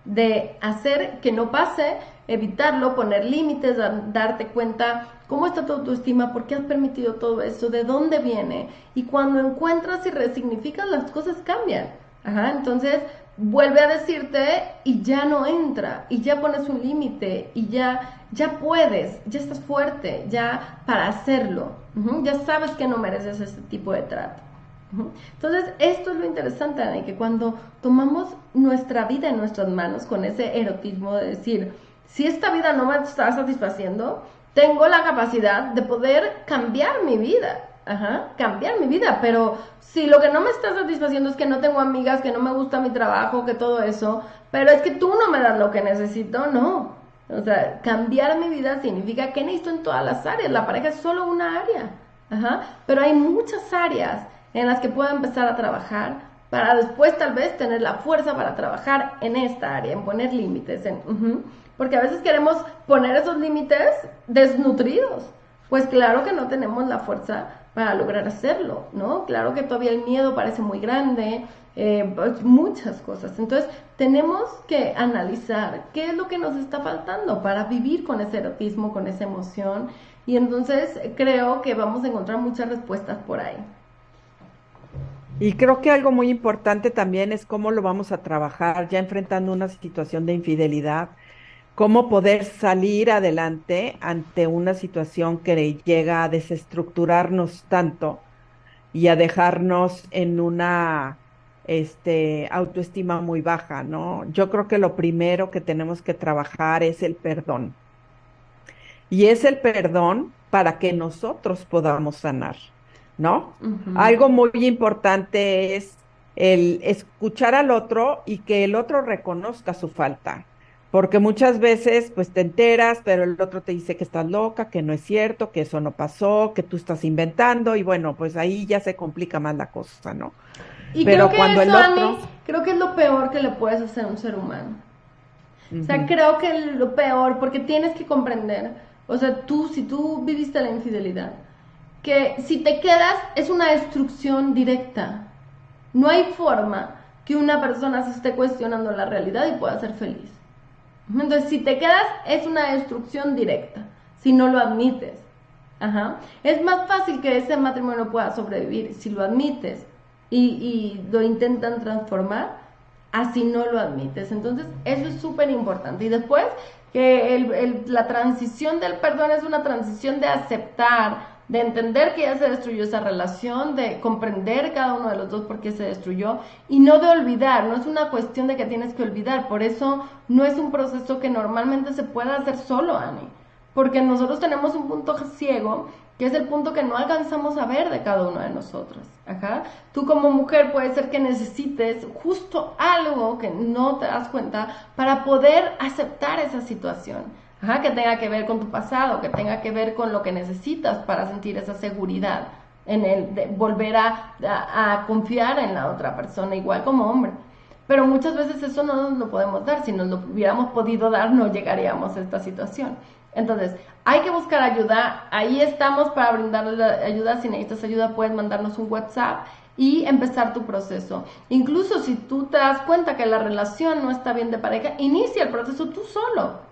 de hacer que no pase, evitarlo, poner límites, darte cuenta cómo está tu autoestima, por qué has permitido todo eso, de dónde viene. Y cuando encuentras y resignificas, las cosas cambian. Entonces vuelve a decirte y ya no entra, y ya pones un límite, y ya puedes, ya estás fuerte, ya para hacerlo. Ya sabes que no mereces ese tipo de trato. Entonces, esto es lo interesante, Ani, que cuando tomamos nuestra vida en nuestras manos con ese erotismo de decir, si esta vida no me está satisfaciendo, tengo la capacidad de poder cambiar mi vida, cambiar mi vida, pero si lo que no me está satisfaciendo es que no tengo amigas, que no me gusta mi trabajo, que todo eso, pero es que tú no me das lo que necesito, no. O sea, cambiar mi vida significa que necesito en todas las áreas, la pareja es solo una área, pero hay muchas áreas en las que puedo empezar a trabajar para después tal vez tener la fuerza para trabajar en esta área, en poner límites, porque a veces queremos poner esos límites desnutridos, pues claro que no tenemos la fuerza para lograr hacerlo, ¿no? Claro que todavía el miedo parece muy grande, pues muchas cosas. Entonces tenemos que analizar qué es lo que nos está faltando para vivir con ese erotismo, con esa emoción, y entonces creo que vamos a encontrar muchas respuestas por ahí. Y creo que algo muy importante también es cómo lo vamos a trabajar ya enfrentando una situación de infidelidad, cómo poder salir adelante ante una situación que llega a desestructurarnos tanto y a dejarnos en una autoestima muy baja, ¿no? Yo creo que lo primero que tenemos que trabajar es el perdón. Y es el perdón para que nosotros podamos sanar, ¿no? Algo muy importante es el escuchar al otro y que el otro reconozca su falta, porque muchas veces pues te enteras, pero el otro te dice que estás loca, que no es cierto, que eso no pasó, que tú estás inventando y bueno, pues ahí ya se complica más la cosa, ¿no? Y Pero creo que cuando eso, el otro... Ani, creo que es lo peor que le puedes hacer a un ser humano. O sea, creo que lo peor, porque tienes que comprender, o sea, si tú viviste la infidelidad, que si te quedas es una destrucción directa. No hay forma que una persona se esté cuestionando la realidad y pueda ser feliz. Entonces, si te quedas es una destrucción directa, si no lo admites. Es más fácil que ese matrimonio pueda sobrevivir si lo admites y lo intentan transformar, así no lo admites. Entonces, eso es súper importante. Y después, que la transición del perdón es una transición de aceptar, de entender que ya se destruyó esa relación, de comprender cada uno de los dos por qué se destruyó y no de olvidar. No es una cuestión de que tienes que olvidar, por eso no es un proceso que normalmente se pueda hacer solo, Ani, porque nosotros tenemos un punto ciego, que es el punto que no alcanzamos a ver de cada uno de nosotros. Tú como mujer puede ser que necesites justo algo que no te das cuenta para poder aceptar esa situación. Que tenga que ver con tu pasado, que tenga que ver con lo que necesitas para sentir esa seguridad, de volver a confiar en la otra persona, igual como hombre. Pero muchas veces eso no nos lo podemos dar. Si nos lo hubiéramos podido dar, no llegaríamos a esta situación. Entonces, hay que buscar ayuda. Ahí estamos para brindarles la ayuda. Si necesitas ayuda, puedes mandarnos un WhatsApp y empezar tu proceso. Incluso si tú te das cuenta que la relación no está bien de pareja, inicia el proceso tú solo,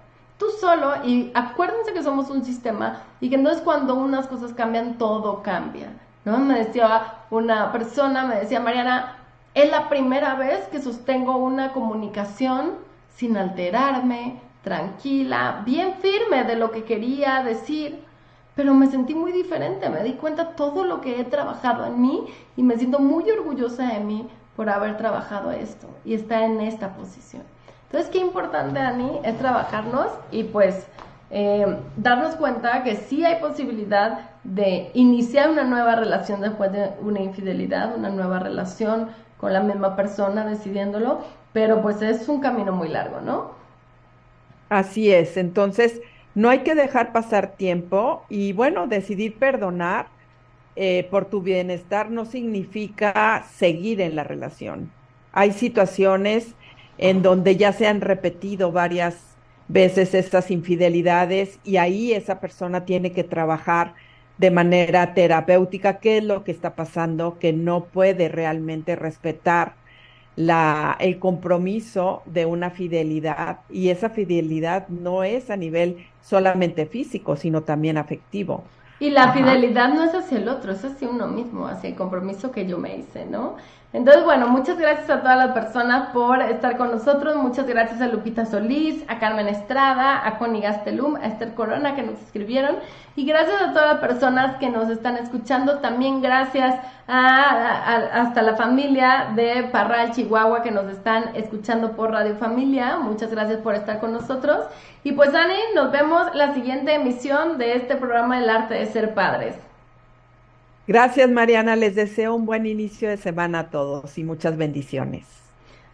y acuérdense que somos un sistema y que no es cuando unas cosas cambian, todo cambia, ¿no? Me decía una persona, Mariana, es la primera vez que sostengo una comunicación sin alterarme, tranquila, bien firme de lo que quería decir, pero me sentí muy diferente, me di cuenta todo lo que he trabajado en mí y me siento muy orgullosa de mí por haber trabajado esto y estar en esta posición. Entonces, qué importante, Ani, es trabajarnos y pues darnos cuenta que sí hay posibilidad de iniciar una nueva relación después de una infidelidad, una nueva relación con la misma persona decidiéndolo, pero pues es un camino muy largo, ¿no? Así es, entonces no hay que dejar pasar tiempo y bueno, decidir perdonar por tu bienestar no significa seguir en la relación. Hay situaciones en donde ya se han repetido varias veces estas infidelidades y ahí esa persona tiene que trabajar de manera terapéutica qué es lo que está pasando, que no puede realmente respetar el compromiso de una fidelidad y esa fidelidad no es a nivel solamente físico, sino también afectivo. Y la Ajá. fidelidad no es hacia el otro, es hacia uno mismo, hacia el compromiso que yo me hice, ¿no? Entonces, bueno, muchas gracias a todas las personas por estar con nosotros. Muchas gracias a Lupita Solís, a Carmen Estrada, a Connie Gastelum, a Esther Corona que nos escribieron. Y gracias a todas las personas que nos están escuchando. También gracias hasta la familia de Parral, Chihuahua, que nos están escuchando por Radio Familia. Muchas gracias por estar con nosotros. Y pues, Ani, nos vemos la siguiente emisión de este programa El Arte de Ser Padres. Gracias, Mariana. Les deseo un buen inicio de semana a todos y muchas bendiciones.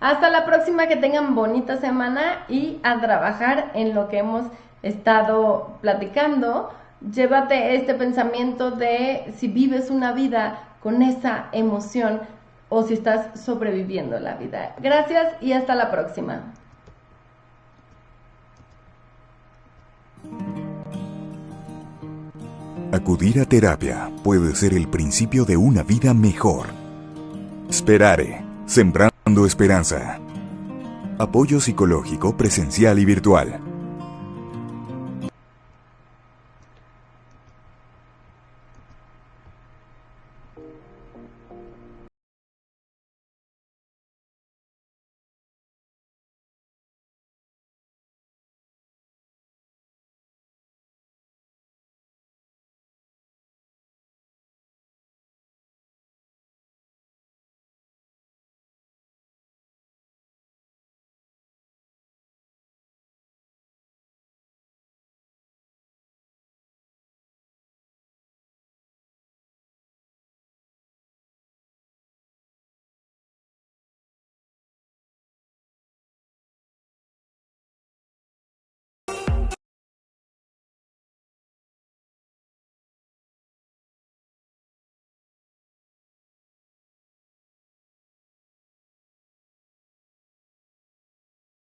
Hasta la próxima, que tengan bonita semana y a trabajar en lo que hemos estado platicando. Llévate este pensamiento de si vives una vida con esa emoción o si estás sobreviviendo la vida. Gracias y hasta la próxima. Acudir a terapia puede ser el principio de una vida mejor. Sperare, sembrando esperanza. Apoyo psicológico presencial y virtual.